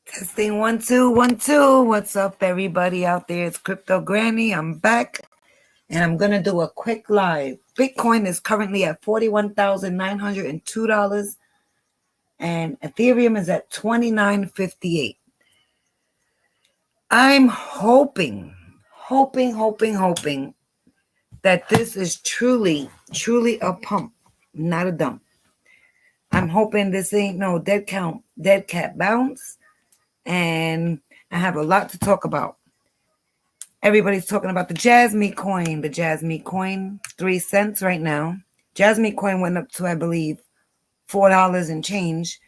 Testing 1 2 1 2. What's up, everybody out there? It's Crypto Granny. I'm back, and I'm gonna do a quick live. Bitcoin is currently at $41,902, and Ethereum is at $29.58. I'm hoping that this is truly a pump, not a dump. I'm hoping this ain't no dead cat bounce. And I have a lot to talk about. Everybody's talking about the Jasmine coin. The Jasmine coin, 3 cents right now. Jasmine coin went up to, I believe, $4 and change.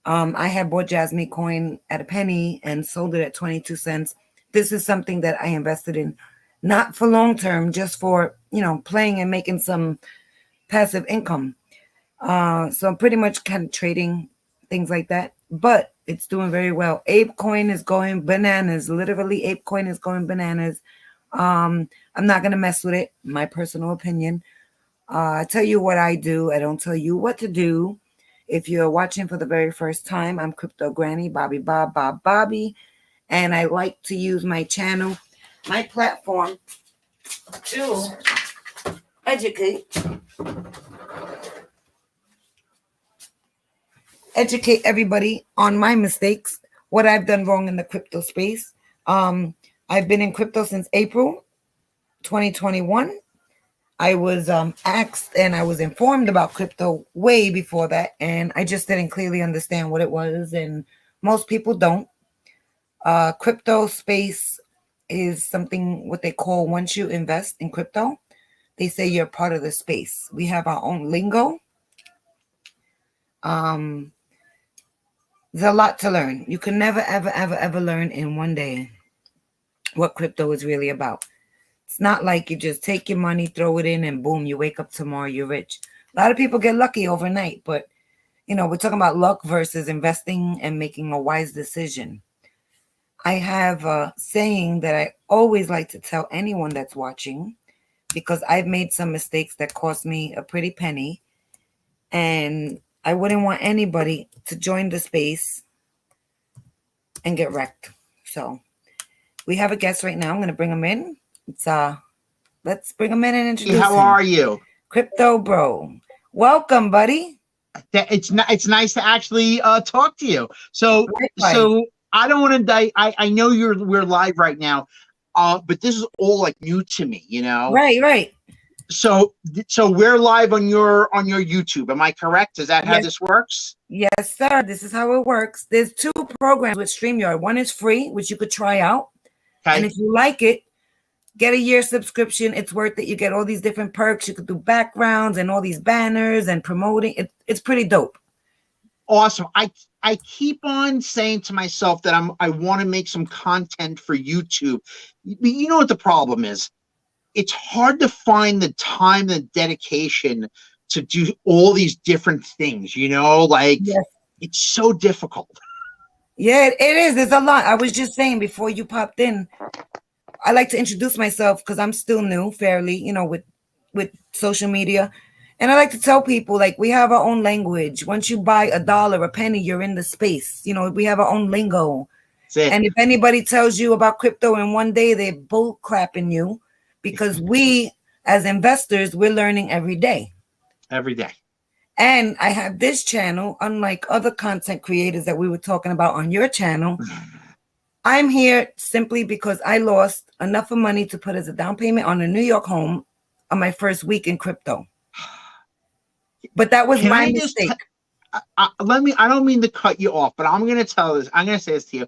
I had bought Jasmine coin at a penny and sold it at 22 cents. This is something that I invested in, not for long term, just for, playing and making some passive income. So I'm pretty much kind of trading things like that, but it's doing very well. Ape coin is going bananas. Literally, Ape coin is going bananas. I'm not gonna mess with it. My personal opinion. I tell you what I do. I don't tell you what to do. If you're watching for the very first time, I'm Crypto Granny, Bobby, and I like to use my channel, my platform, to educate everybody on my mistakes, what I've done wrong in the crypto space. I've been in crypto since April 2021. I was asked and I was informed about crypto way before that, and I just didn't clearly understand what it was, and most people don't. Crypto space is something what they call, once you invest in crypto, they say you're part of the space. We have our own lingo. There's a lot to learn. You can never, ever learn in one day what crypto is really about. It's not like you just take your money, throw it in, and boom, you wake up tomorrow, you're rich. A lot of people get lucky overnight, but, we're talking about luck versus investing and making a wise decision. I have a saying that I always like to tell anyone that's watching, because I've made some mistakes that cost me a pretty penny, and I wouldn't want anybody to join the space and get wrecked. So we have a guest right now. I'm going to bring him in. Let's bring him in and introduce him. How are you? Crypto Bro. Welcome, buddy. It's nice to actually talk to you. So I don't want to I know we're live right now, but this is all like new to me, Right. So we're live on your YouTube. Am I correct? Is that how this works? Yes, sir. This is how it works. There's 2 programs with StreamYard. One is free, which you could try out. Okay. And if you like it, get a year subscription. It's worth it. You get all these different perks. You could do backgrounds and all these banners and promoting. It's pretty dope. Awesome. I keep on saying to myself that I want to make some content for YouTube. You know what the problem is? It's hard to find the time and dedication to do all these different things, It's so difficult. Yeah, it is. There's a lot. I was just saying before you popped in, I like to introduce myself because I'm still new, fairly, with social media. And I like to tell people, we have our own language. Once you buy $1, a penny, you're in the space. We have our own lingo. And if anybody tells you about crypto in one day, they're bull crapping you. Because we, as investors, we're learning every day. Every day. And I have this channel, unlike other content creators that we were talking about on your channel. I'm here simply because I lost enough of money to put as a down payment on a New York home on my first week in crypto. But that was Can my I just mistake. I don't mean to cut you off, but I'm going to tell this. I'm going to say this to you.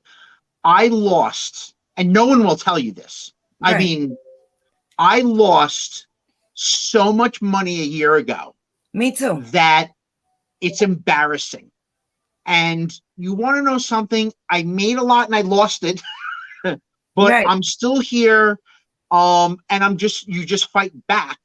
I lost, and no one will tell you this. I Right. mean, I lost so much money a year ago Me too. that it's embarrassing. And you want to know something? I made a lot and I lost it, but Right. I'm still here. And you just fight back.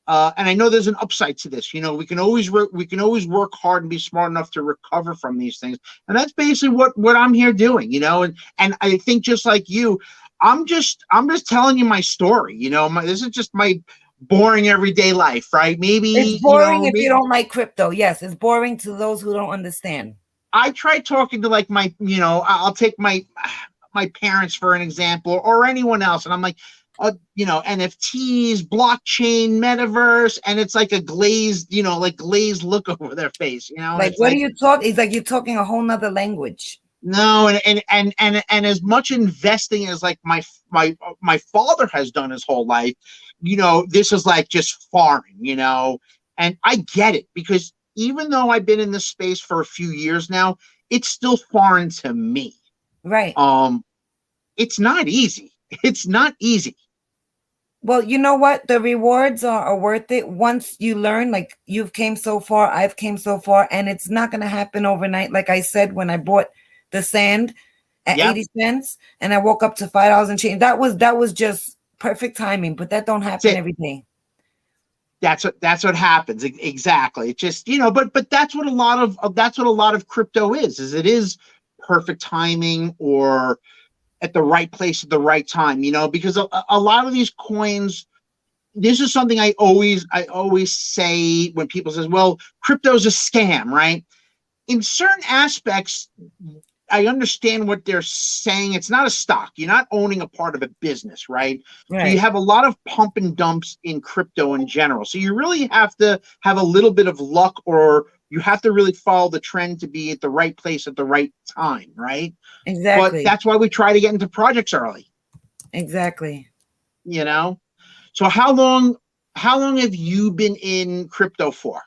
And I know there's an upside to this. You know, we can always work hard and be smart enough to recover from these things. And that's basically what I'm here doing. You know, and I think just like you, I'm just telling you my story. You know, this is just my boring everyday life, right? It's Maybe, boring if you don't like crypto. Yes, it's boring to those who don't understand. I try talking to like I'll take my parents for an example, or anyone else, and I'm like, NFTs, blockchain, metaverse, and it's like a glazed, glazed look over their face, and Like, it's what are like, you talking? It's like you're talking a whole nother language. no, and as much investing as like my father has done his whole life, this is like just foreign, and I get it, because even though I've been in this space for a few years now, it's still foreign to me. Right. It's not easy. It's not easy. Well, you know what? The rewards are worth it once you learn. Like, you've came so far, I've came so far, and it's not going to happen overnight. Like I said, when I bought the sand at Yep. 80 cents and I woke up to $5 and change, that was just perfect timing. But that don't happen every day. That's what happens. Exactly. It's just, but that's what a lot of crypto is it is perfect timing, or at the right place at the right time, because a lot of these coins, this is something I always say when people says, well, crypto's a scam, right? In certain aspects, I understand what they're saying. It's not a stock. You're not owning a part of a business, right? Right. So you have a lot of pump and dumps in crypto in general. So you really have to have a little bit of luck, or you have to really follow the trend to be at the right place at the right time, right? Exactly. But that's why we try to get into projects early. Exactly. So how long have you been in crypto for?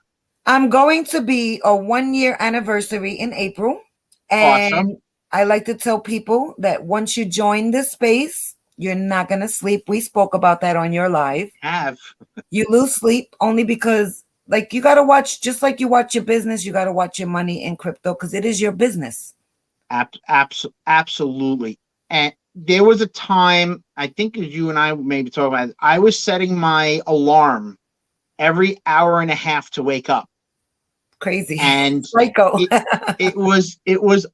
I'm going to be a 1-year anniversary in April. And Awesome. I like to tell people that once you join this space, you're not going to sleep. We spoke about that on your live. You lose sleep only because, like, you got to watch, just like you watch your business, you got to watch your money in crypto, because it is your business. Absolutely. And there was a time, I think as you and I maybe talk about it, I was setting my alarm every hour and a half to wake up. Crazy. And psycho. it was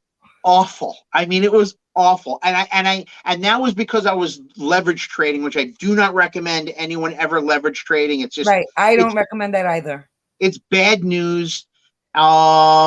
awful. I mean, it was awful. And that was because I was leverage trading, which I do not recommend anyone ever leverage trading. It's just right. I don't recommend that either. It's bad news. Although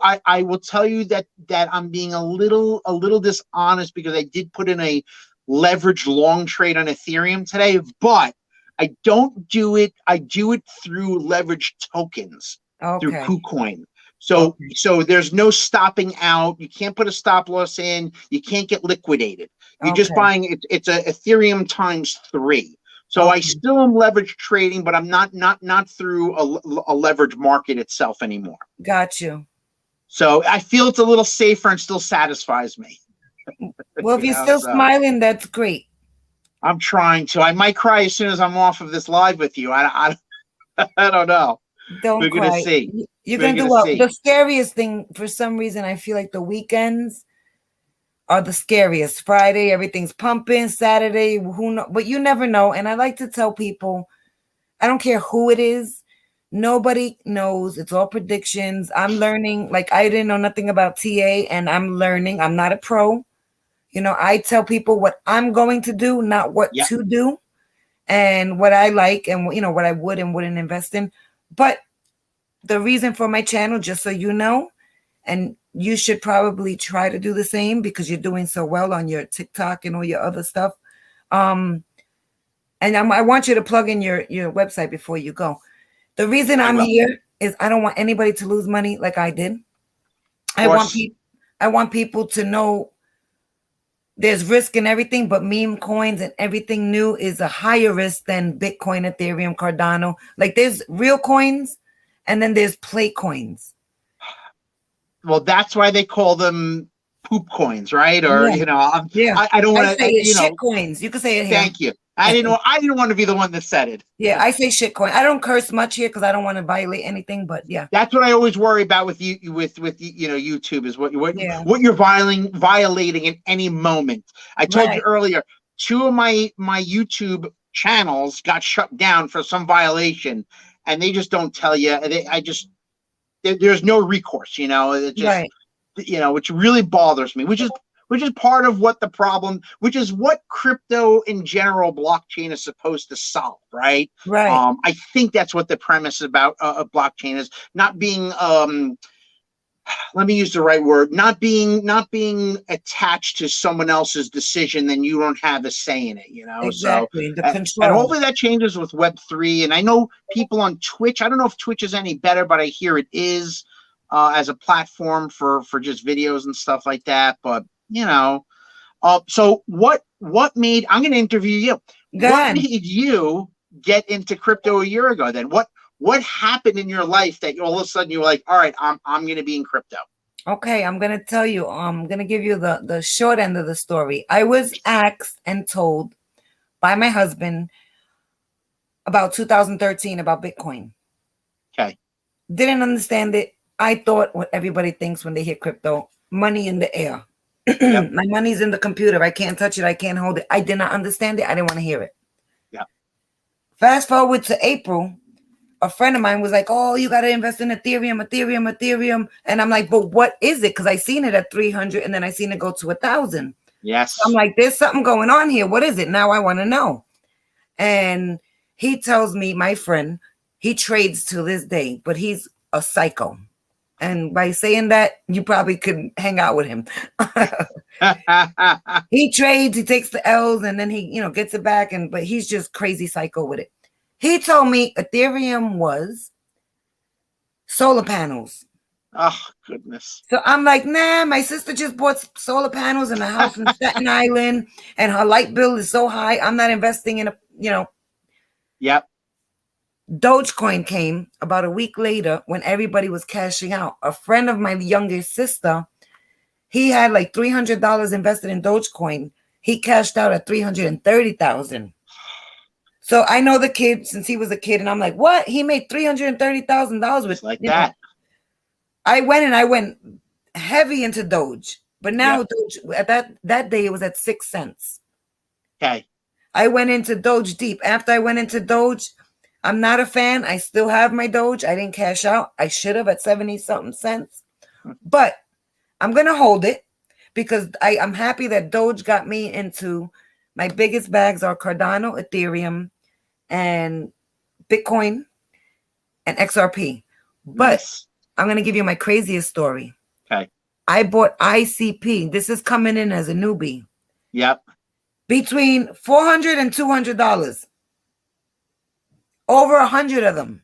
I will tell you that I'm being a little dishonest, because I did put in a leverage long trade on Ethereum today, but I don't do it. I do it through leverage tokens, through KuCoin. So there's no stopping out. You can't put a stop loss in. You can't get liquidated. You're just buying it. It's a Ethereum times 3. So I still am leverage trading, but I'm not through a leverage market itself anymore. Got you. So I feel it's a little safer and still satisfies me. Well, if you're still smiling, that's great. I'm trying to. I might cry as soon as I'm off of this live with you. I don't know. Don't cry. We're gonna see. You're gonna do well. The scariest thing, for some reason, I feel like the weekends are the scariest. Friday, everything's pumping. Saturday, who knows? But you never know. And I like to tell people, I don't care who it is. Nobody knows. It's all predictions. I'm learning. Like, I didn't know nothing about TA, and I'm learning. I'm not a pro. I tell people what I'm going to do, not what to do, and what I like, and what I would and wouldn't invest in. But the reason for my channel, just so you know, and you should probably try to do the same, because you're doing so well on your TikTok and all your other stuff. And I want you to plug in your website before you go. The reason I'm here is I don't want anybody to lose money like I did. I want people to know there's risk in everything, but meme coins and everything new is a higher risk than Bitcoin, Ethereum, Cardano. Like, there's real coins and then there's play coins. Well, that's why they call them poop coins, right? Or Yeah. Yeah. I don't I want say to, it's shit coins. You can say it here. Thank you. I didn't want to be the one that said it. Yeah, I say shit coin. I don't curse much here because I don't want to violate anything, but yeah. That's what I always worry about with you, with YouTube, is what you're violating in any moment. I told you earlier, 2 of my YouTube channels got shut down for some violation, and they just don't tell you. There's no recourse, it just, which really bothers me, which is part of what the problem, which is what crypto in general, blockchain, is supposed to solve, right? I think that's what the premise about a blockchain is, not being let me use the right word, not being attached to someone else's decision, then you don't have a say in it, Exactly. So, the control. And hopefully that changes with Web3. And I know people on Twitch, I don't know if Twitch is any better, but I hear it is, as a platform for just videos and stuff like that. But so what made, I'm going to interview you. What made you get into crypto a year ago then? What happened in your life that all of a sudden you were like, all right, I'm going to be in crypto? Okay, I'm going to tell you, I'm going to give you the short end of the story. I was asked and told by my husband about 2013 about Bitcoin. Okay. Didn't understand it. I thought what everybody thinks when they hear crypto, money in the air. Yep. My money's in the computer. I can't touch it. I can't hold it. I did not understand it. I didn't want to hear it. Yeah. Fast forward to April, a friend of mine was like, oh, you got to invest in Ethereum. And I'm like, but what is it? Because I seen it at 300 and then I seen it go to 1,000. Yes. So I'm like, there's something going on here. What is it? Now I want to know. And he tells me, my friend, he trades to this day, but he's a psycho. And by saying that, you probably could hang out with him. He trades, he takes the L's, and then he, gets it back. But he's just crazy psycho with it. He told me Ethereum was solar panels. Oh, goodness. So I'm like, nah, my sister just bought solar panels in a house in Staten Island, and her light bill is so high. I'm not investing in Yep. Dogecoin came about a week later when everybody was cashing out. A friend of my youngest sister, he had like $300 invested in Dogecoin. He cashed out at $330,000. So I know the kid since he was a kid, and I'm like, what? He made $330,000 with like that. I went heavy into Doge, but now Doge at that day it was at 6 cents. Okay. I went into Doge deep. After I went into Doge, I'm not a fan. I still have my Doge. I didn't cash out. I should have at 70 something cents, but I'm going to hold it because I'm happy that Doge got me into my biggest bags are Cardano, Ethereum, and Bitcoin and XRP. But I'm going to give you my craziest story. Okay. I bought ICP. This is coming in as a newbie. Yep. Between $400 and $200. Over 100 of them.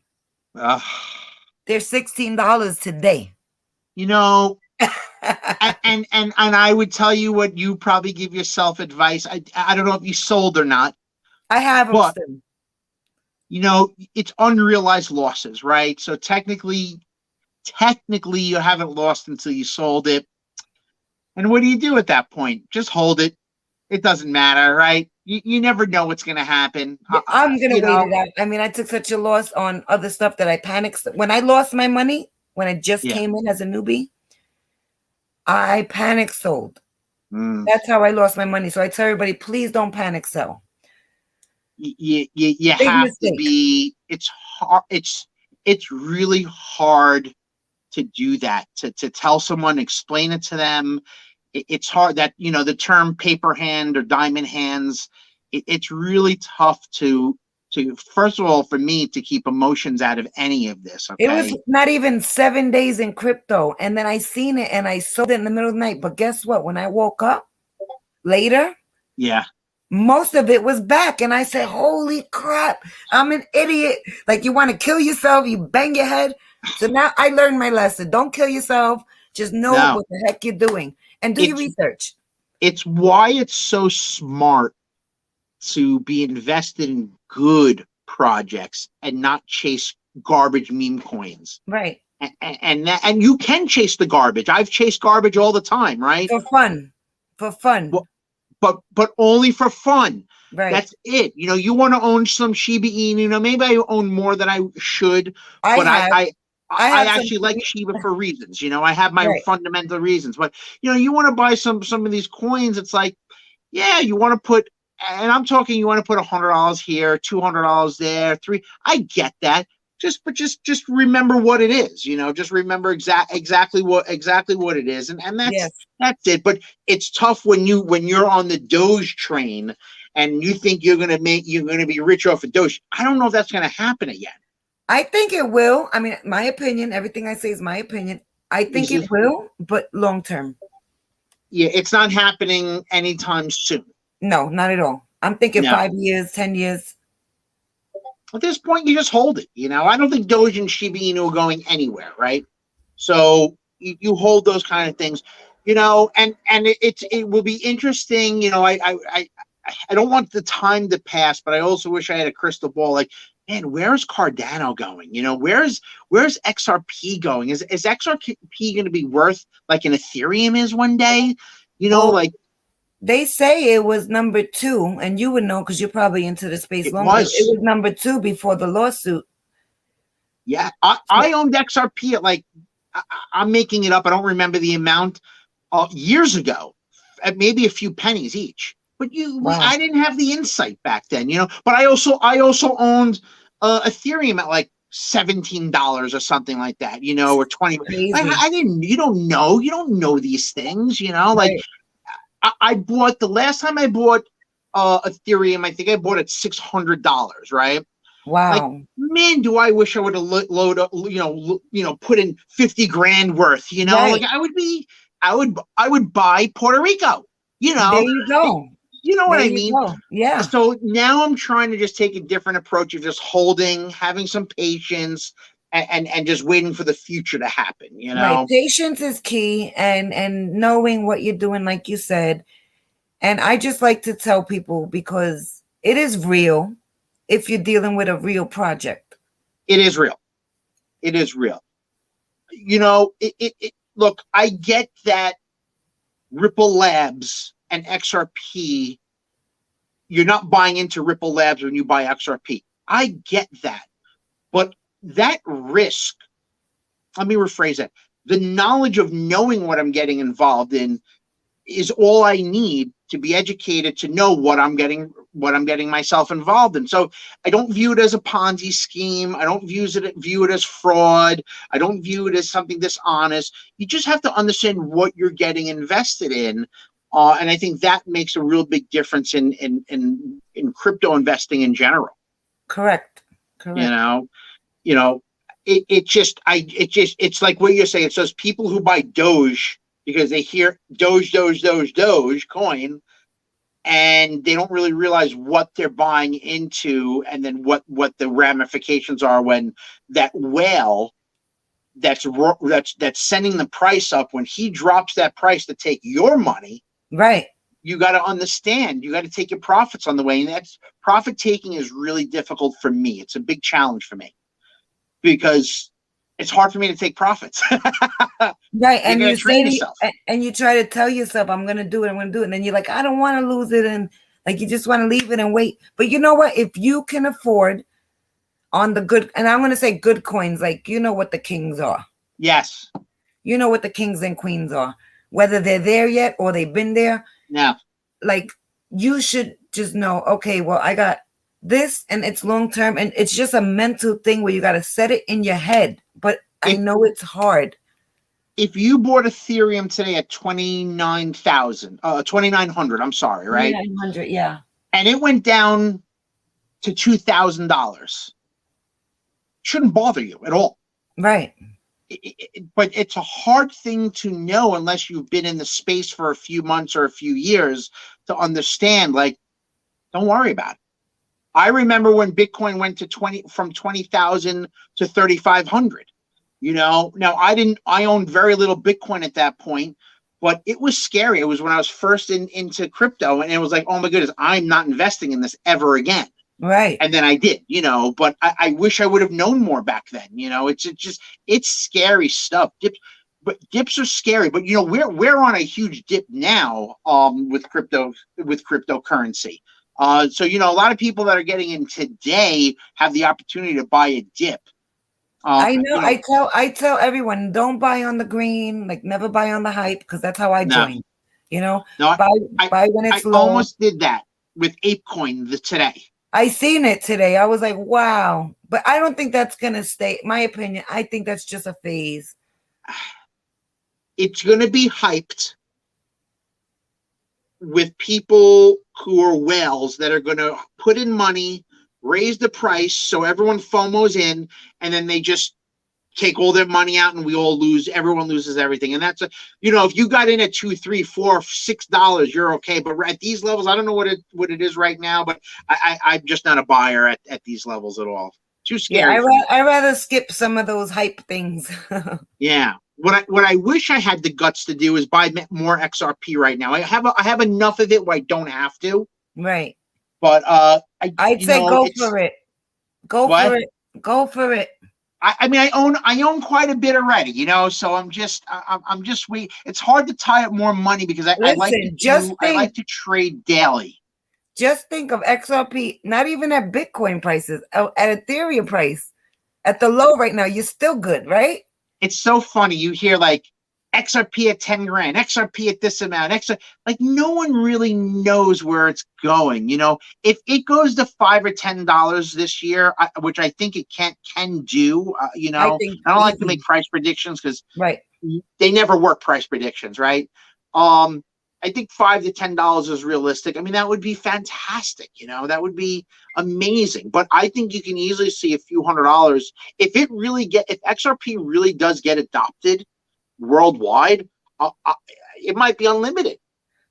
They're $16 today. And I would tell you what you probably give yourself advice. I don't know if you sold or not. I have them still. It's unrealized losses, right? So technically you haven't lost until you sold it. And what do you do at that point? Just hold it. It doesn't matter, right? You never know what's going to happen. I'm going to wait it out. I mean, I took such a loss on other stuff that I panicked. When I lost my money, when I just came in as a newbie, I panic sold. That's how I lost my money. So I tell everybody, please don't panic sell. You have to be. It's hard. It's really hard to do that. To tell someone, explain it to them. It's hard. That the term paper hand or diamond hands. It's really tough to first of all for me to keep emotions out of any of this. Okay? It was not even 7 days in crypto, and then I seen it and I sold it in the middle of the night. But guess what? When I woke up later, most of it was back, and I said, "Holy crap! I'm an idiot!" Like you want to kill yourself, you bang your head. So now I learned my lesson. Don't kill yourself. Just know what the heck you're doing and do your research. It's why it's so smart to be invested in good projects and not chase garbage meme coins. Right. And you can chase the garbage. I've chased garbage all the time, right? For fun. For fun. Well, but only for fun. Right. That's it. You know, you want to own some Shiba Inu. You know, maybe I own more than I should, but I actually like Shiba for reasons. You know, I have my fundamental reasons. But you know, you want to buy some of these coins. It's like, yeah, you want to put, and I'm talking, you want to put $100 here, $200 there, I get that. Just remember what it is, you know, just remember exactly what it is. And that's it. But it's tough when you're on the Doge train and you think you're going to be rich off of Doge. I don't know if that's going to happen again. I think it will. I mean, my opinion, everything I say is my opinion. I think it will, but long term. Yeah, it's not happening anytime soon. No, not at all. I'm thinking 5 years, 10 years. At this point, you just hold it. You know, I don't think Doge and Shiba Inu are going anywhere, right? So you hold those kind of things, you know, and it will be interesting. You know, I don't want the time to pass, but I also wish I had a crystal ball. Like, man, where's Cardano going? You know, where's XRP going? Is XRP going to be worth like an Ethereum is one day? You know, like. They say it was number 2, and you would know because you're probably into the space longer. It was number 2 before the lawsuit. Yeah, I owned XRP at like, I'm making it up. I don't remember the amount years ago, at maybe a few pennies each. But I didn't have the insight back then, you know. But I also owned Ethereum at like $17 or something like that, you know, or 20. I didn't. You don't know these things, you know, like. I bought the last time I bought Ethereum. I think I bought it $600, right? Wow. Like, man, do I wish I would have put in 50 grand worth. You know, like I would buy Puerto Rico. You know, there you go. You know what I mean? Yeah. So now I'm trying to just take a different approach of just holding, having some patience. And just waiting for the future to happen, you know. Right. Patience is key, and knowing what you're doing, like you said. And I just like to tell people, because it is real if you're dealing with a real project. It is real. It is real. You know, look, I get that Ripple Labs and XRP, you're not buying into Ripple Labs when you buy XRP. I get that. But that risk, let me rephrase that. The knowledge of knowing what I'm getting involved in is all I need to be educated to know what I'm getting myself involved in. So I don't view it as a Ponzi scheme. I don't view it as fraud. I don't view it as something dishonest. You just have to understand what you're getting invested in. And I think that makes a real big difference in crypto investing in general. Correct. You know, it's like what you're saying. It's those people who buy Doge because they hear Doge coin, and they don't really realize what they're buying into, and then what the ramifications are when that whale that's sending the price up, when he drops that price to take your money. Right. You got to understand, you got to take your profits on the way. And that's profit taking is really difficult for me. It's a big challenge for me because it's hard for me to take profits. Right. And you say, and you try to tell yourself, I'm going to do it. And then you're like, I don't want to lose it. And like, you just want to leave it and wait. But you know what? If you can afford on the good, and I'm going to say good coins, like, you know what the kings are. Yes. You know what the kings and queens are, whether they're there yet or they've been there. Yeah. Like, you should just know, okay, well, I got this and it's long term, and it's just a mental thing where you got to set it in your head. But I know it's hard. If you bought Ethereum today at 2,900, I'm sorry, right? 2,900, yeah. And it went down to $2,000. Shouldn't bother you at all. Right. But it's a hard thing to know unless you've been in the space for a few months or a few years to understand, like, don't worry about it. I remember when Bitcoin went to from 20,000 to 3,500. You know, now I owned very little Bitcoin at that point, but it was scary. It was when I was first into crypto, and it was like, oh my goodness, I'm not investing in this ever again. Right. And then I did, but I wish I would have known more back then. It's scary stuff. Dips are scary, but we're on a huge dip now with cryptocurrency. So a lot of people that are getting in today have the opportunity to buy a dip. I know. I tell everyone, don't buy on the green, like never buy on the hype, because that's how I No, joined. no, Buy when I it's low. almost did that with ApeCoin today. I seen it today. I was like, wow. But I don't think that's gonna stay. My opinion, I think that's just a phase. It's gonna be hyped with people who are whales that are gonna put in money, raise the price so everyone FOMOs in, and then they just take all their money out and we all lose. Everyone loses everything. And that's if you got in at $2, $3, $4, $6, you're okay. But at these levels, I don't know what it is right now, but I'm just not a buyer at these levels at all. Too scary. Yeah, I rather skip some of those hype things. Yeah. What I wish I had the guts to do is buy more XRP right now. I have enough of it where I don't have to. Right. But I'd say go for it. Go for it. Go for it. I mean, I own quite a bit already, so I'm just waiting. It's hard to tie up more money because I like to trade daily. Just think of XRP, not even at Bitcoin prices, at Ethereum price, at the low right now. You're still good, right? It's so funny. You hear like XRP at 10 grand, XRP at this amount, like no one really knows where it's going. If it goes to $5 or $10 this year, which I think it can do, I don't like to make price predictions because they never work price predictions, right? I think $5 to $10 is realistic. I mean, that would be fantastic. That would be amazing. But I think you can easily see a few $100s if XRP really does get adopted worldwide. It might be unlimited.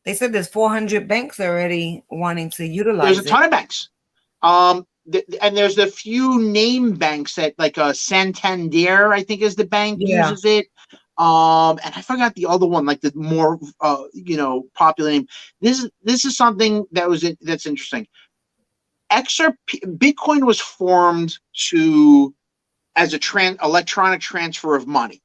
They said there's 400 banks already wanting to utilize it. There's a ton of banks. And there's a few name banks that, like Santander, I think is the bank, uses it. And I forgot the other one, like the more popular name. This is something that's interesting. Bitcoin was formed as a electronic transfer of money,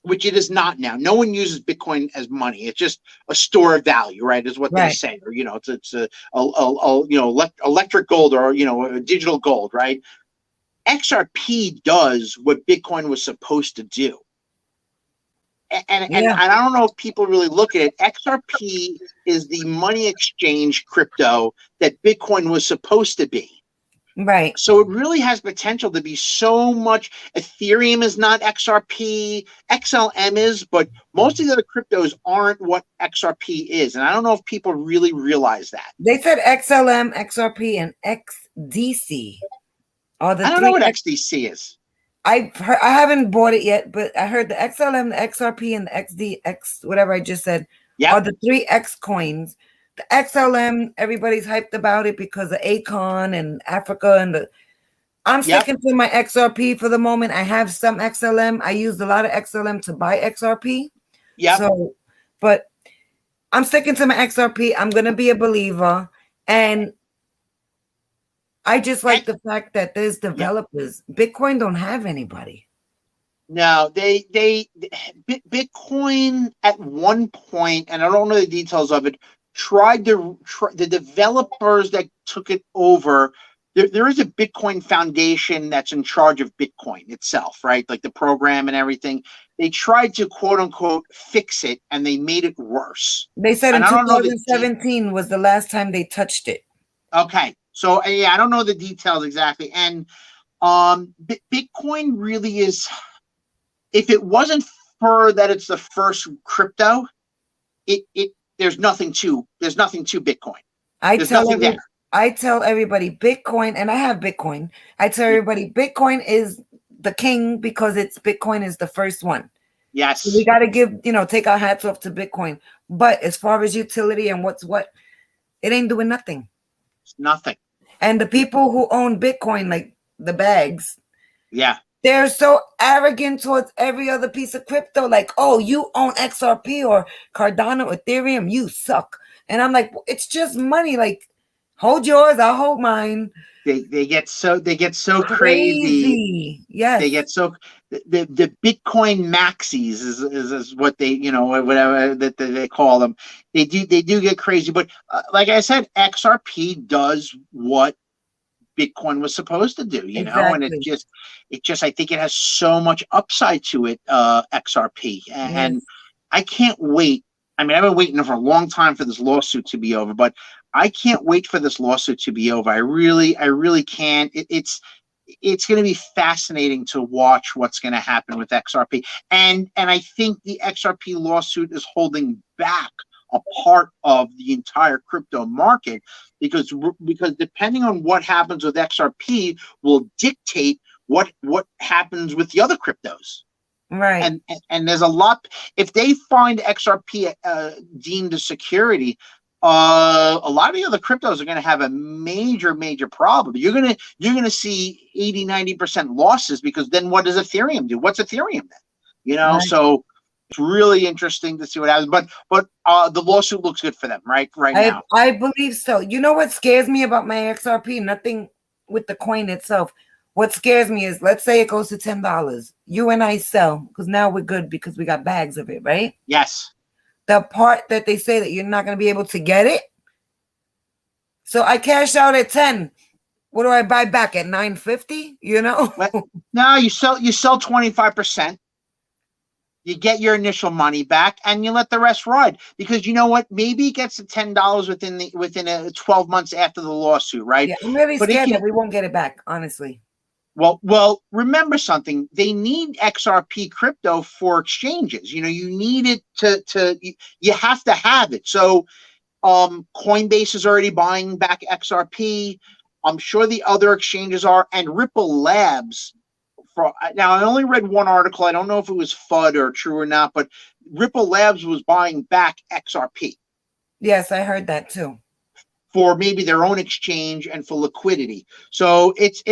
which it is not now. No one uses Bitcoin as money. It's just a store of value, right? Is what they say, or it's a electric gold or a digital gold, right? XRP does what Bitcoin was supposed to do. And I don't know if people really look at it. XRP is the money exchange crypto that Bitcoin was supposed to be. Right. So it really has potential to be so much. Ethereum is not XRP. XLM is, but most of the other cryptos aren't what XRP is. And I don't know if people really realize that. They said XLM, XRP, and XDC. I don't know what XDC is. I haven't bought it yet, but I heard the XLM, the XRP, and the XDX, whatever I just said, are the 3 X coins. The XLM, everybody's hyped about it because of Akon and Africa, and I'm sticking to my XRP for the moment. I have some XLM. I used a lot of XLM to buy XRP. Yeah. So, but I'm sticking to my XRP. I'm gonna be a believer, and I just like the fact that there's developers. Bitcoin don't have anybody. No, Bitcoin at one point, and I don't know the details of it, the developers that took it over. There is a Bitcoin Foundation that's in charge of Bitcoin itself, right? Like the program and everything. They tried to quote unquote fix it, and they made it worse. They said in 2017 was the last time they touched it. Okay. So I don't know the details exactly. And Bitcoin really is, if it wasn't for that it's the first crypto, there's nothing to Bitcoin. I tell everybody Bitcoin, and I have Bitcoin. I tell everybody Bitcoin is the king because Bitcoin is the first one. Yes. So we got to take our hats off to Bitcoin. But as far as utility and what's what, it ain't doing nothing. It's nothing. And the people who own Bitcoin, like the bags, they're so arrogant towards every other piece of crypto. Like, oh, you own XRP or Cardano, Ethereum, you suck. And I'm like, it's just money. Like, Hold yours, I'll hold mine. They get so crazy. Crazy. Yes. They get so the Bitcoin maxis is what they, you know, whatever that they call them. They do get crazy, but like I said, XRP does what Bitcoin was supposed to do, you know, and Exactly. it just I think it has so much upside to it, XRP, and Yes. I can't wait. I mean, I've been waiting for a long time for this lawsuit to be over, but I can't wait for this lawsuit to be over. I really can't. It's going to be fascinating to watch what's going to happen with XRP, and I think the XRP lawsuit is holding back a part of the entire crypto market because depending on what happens with XRP will dictate what happens with the other cryptos. Right. And there's a lot. If they find XRP deemed a security, a lot of the other cryptos are going to have a major problem. You're gonna see 80-90% losses, because then what does Ethereum do? What's Ethereum then? You know, Right. so it's really interesting to see what happens. But the lawsuit looks good for them right now. I believe so. You know what scares me about my XRP? Nothing with the coin itself. What scares me is, let's say it goes to $10. You and I sell, because now we're good because we got bags of it, right? Yes. The part that they say that you're not going to be able to get it. So I cash out at 10. What do I buy back at 9.50? You know? No, you sell 25%. You get your initial money back, and you let the rest ride, because you know what? Maybe it gets to $10 within 12 months after the lawsuit, right? Yeah, I'm really But scared that we won't get it back, honestly. Well, remember something. They need XRP crypto for exchanges. You know, you need it you have to have it. So Coinbase is already buying back XRP. I'm sure the other exchanges are, and Ripple Labs. Now, I only read one article. I don't know if it was FUD or true or not, but Ripple Labs was buying back XRP. Yes, I heard that too. For maybe their own exchange and for liquidity. So it's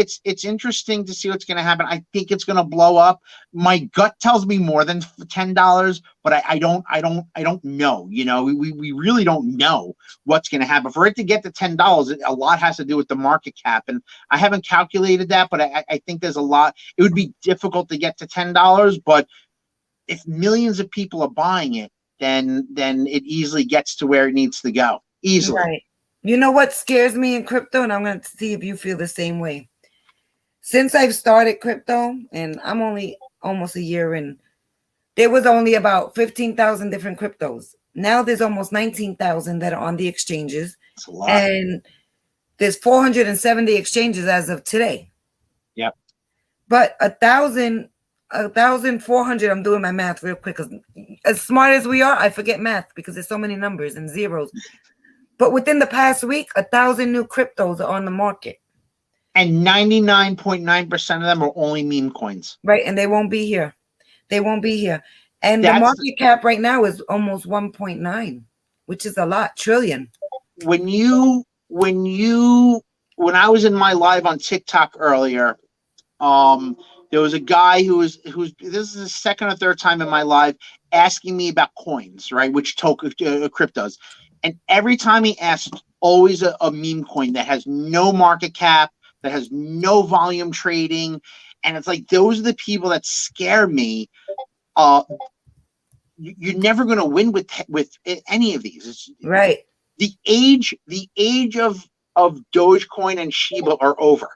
interesting to see what's going to happen. I think it's going to blow up. My gut tells me more than $10, but I don't know. You know, we really don't know what's going to happen. For it to get to $10, a lot has to do with the market cap, and I haven't calculated that, but I think there's a lot. It would be difficult to get to $10, but if millions of people are buying it, then it easily gets to where it needs to go. Easily. Right. You know what scares me in crypto, and I'm going to see if you feel the same way. Since I've started crypto, and I'm only almost a year in, there was only about 15,000 different cryptos. Now there's almost 19,000 that are on the exchanges. That's a lot. And there's 470 exchanges as of today. Yep. But 1,400, I'm doing my math real quick, because as smart as we are, I forget math because there's so many numbers and zeros. But within the past week, 1,000 new cryptos are on the market. And 99.9% of them are only meme coins. Right, and they won't be here. They won't be here. And the market cap right now is almost 1.9, which is a lot, trillion. When I was in my live on TikTok earlier, there was a guy who's this is the second or third time in my live asking me about coins, right? Which cryptos. And every time he asks, always a meme coin that has no market cap, that has no volume trading. And it's like, those are the people that scare me. You're never going to win with any of these. It's, right. The age of Dogecoin and Shiba are over.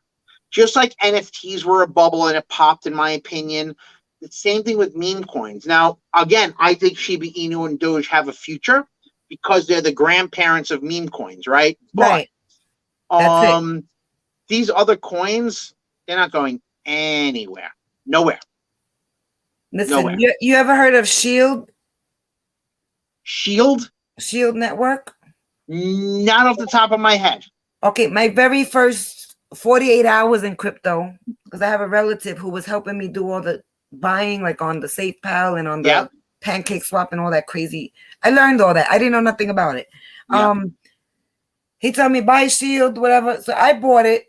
Just like NFTs were a bubble and it popped, in my opinion. The same thing with meme coins. Now, again, I think Shiba Inu and Doge have a future, because they're the grandparents of meme coins, right? Right. But these other coins, they're not going anywhere. Nowhere. Listen, Nowhere. You ever heard of Shield? Shield Network? Not off the top of my head. Okay, my very first 48 hours in crypto, because I have a relative who was helping me do all the buying, like on the SafePal and on the Pancake Swap and all that crazy. I learned all that. I didn't know nothing about it. Yep. He told me buy Shield, whatever. So I bought it,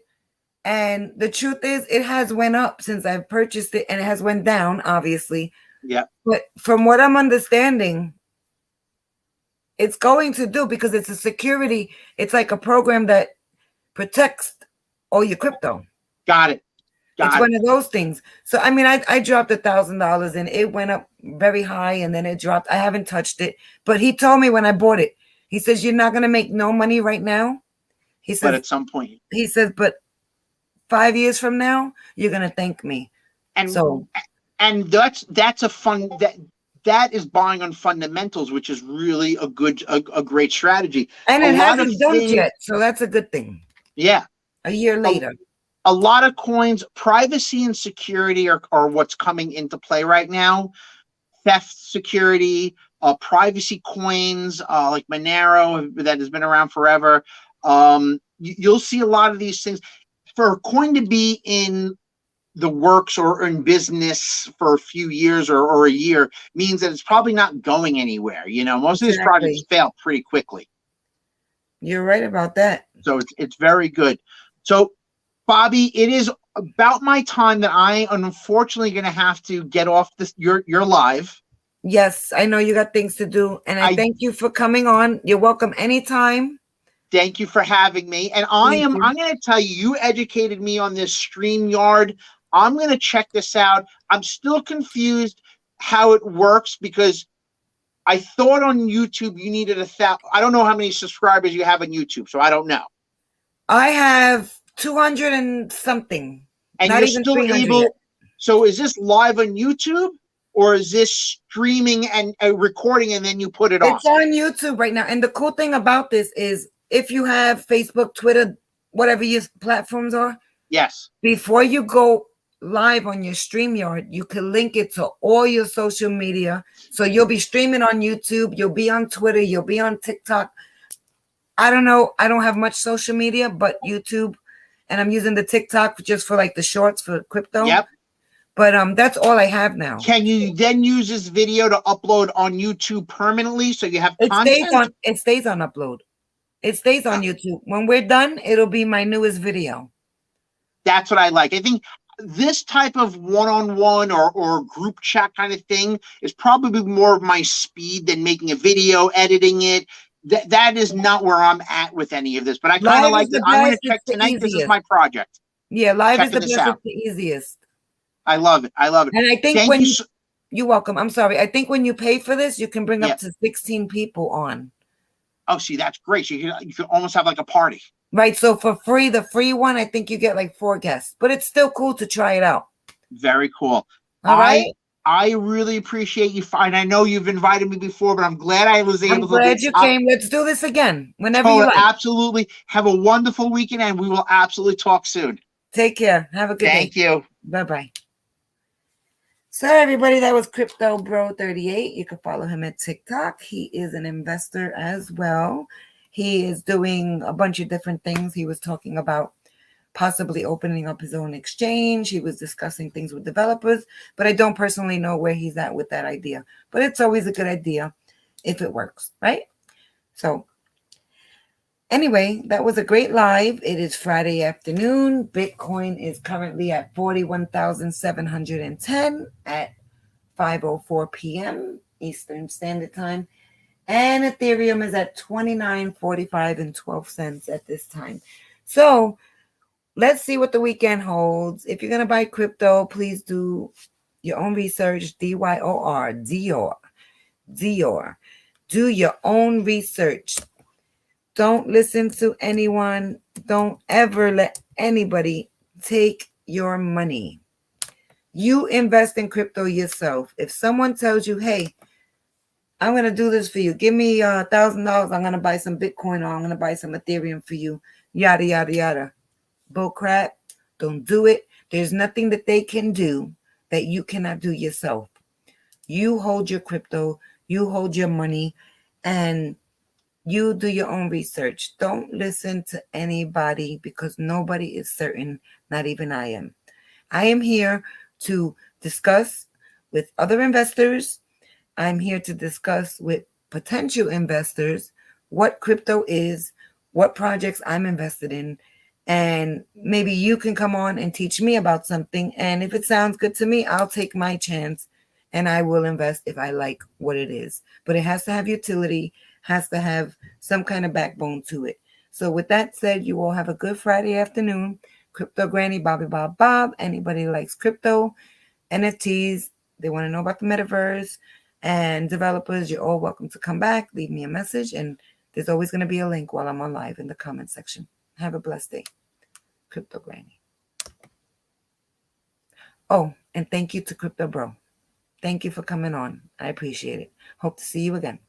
and the truth is, it has went up since I've purchased it, and it has went down, obviously. Yeah. But from what I'm understanding, it's going to do, because it's a security. It's like a program that protects all your crypto. Got it. It's one of those things. So I mean, I dropped $1,000 and it went up very high and then it dropped. I haven't touched it, but he told me when I bought it, he says, you're not gonna make no money right now. He says, but at some point, he says, but 5 years from now, you're gonna thank me. And so, and that's a fun that is buying on fundamentals, which is really a great strategy. And it hasn't dumped yet, so that's a good thing. Yeah. A year later. A lot of coins, privacy and security are what's coming into play right now. Theft security, privacy coins like Monero that has been around forever. You'll see a lot of these things. For a coin to be in the works or in business for a few years or a year means that it's probably not going anywhere. Most of these projects fail pretty quickly. You're right about that. So it's very good. So, Bobby, it is about my time that I am unfortunately going to have to get off this. You're live. Yes, I know you got things to do, and I thank you for coming on. You're welcome anytime. Thank you for having me. And I'm going to tell you, you educated me on this StreamYard. I'm going to check this out. I'm still confused how it works because I thought on YouTube you needed 1,000. I don't know how many subscribers you have on YouTube, so I don't know. I have 200 and something. And not you're even still able. Yet. So is this live on YouTube or is this streaming and recording and then you put it on? It's on YouTube right now. And the cool thing about this is if you have Facebook, Twitter, whatever your platforms are. Yes. Before you go live on your StreamYard, you can link it to all your social media. So you'll be streaming on YouTube. You'll be on Twitter. You'll be on TikTok. I don't know. I don't have much social media, but YouTube. And I'm using the TikTok just for like the shorts for crypto. Yep. But that's all I have now. Can you then use this video to upload on YouTube permanently so you have content? It stays on upload. It stays on YouTube. When we're done, it'll be my newest video. That's what I like. I think this type of one-on-one or group chat kind of thing is probably more of my speed than making a video, editing it. That is not where I'm at with any of this. But I kind of like that. I'm going to check tonight. This is my project. Yeah, live is the best. It's the easiest. I love it. I love it. And I think you're welcome. I'm sorry. I think when you pay for this, you can bring up to 16 people on. Oh, see, that's great. So you can almost have like a party. Right. So for free, the free one, I think you get like 4 guests, but it's still cool to try it out. Very cool. All right. I really appreciate you. And I know you've invited me before, but I'm glad I was able to. I'm glad you came. Let's do this again whenever you like. Absolutely. Have a wonderful weekend, and we will absolutely talk soon. Take care. Have a good day. Thank you. Bye-bye. So everybody, that was Crypto Bro 38. You can follow him at TikTok. He is an investor as well. He is doing a bunch of different things. He was talking about possibly opening up his own exchange. He was discussing things with developers, but I don't personally know where he's at with that idea. But it's always a good idea if it works, right? So anyway, that was a great live. It is Friday afternoon. Bitcoin is currently at 41,710 at 5:04 p.m. Eastern Standard Time. And Ethereum is at 29.45 and 12 cents at this time. So let's see what the weekend holds. If you're going to buy crypto, please do your own research. DYOR. Do your own research. Don't listen to anyone. Don't ever let anybody take your money. You invest in crypto yourself. If someone tells you, hey, I'm going to do this for you. Give me $1,000. I'm going to buy some Bitcoin or I'm going to buy some Ethereum for you. Yada, yada, yada. Bull crap. Don't do it. There's nothing that they can do that you cannot do yourself. You hold your crypto. You hold your money. And you do your own research. Don't listen to anybody because nobody is certain, not even I am. I am here to discuss with other investors. I'm here to discuss with potential investors what crypto is, what projects I'm invested in, and maybe you can come on and teach me about something. And if it sounds good to me, I'll take my chance and I will invest if I like what it is. But it has to have utility, has to have some kind of backbone to it. So with that said, you all have a good Friday afternoon. Crypto Granny, Bobby Bob Bob. Anybody likes crypto, NFTs, they want to know about the metaverse, and developers, you're all welcome to come back. Leave me a message, and there's always going to be a link while I'm on live in the comment section. Have a blessed day. Crypto Granny. Oh, and thank you to Crypto Bro. Thank you for coming on. I appreciate it. Hope to see you again.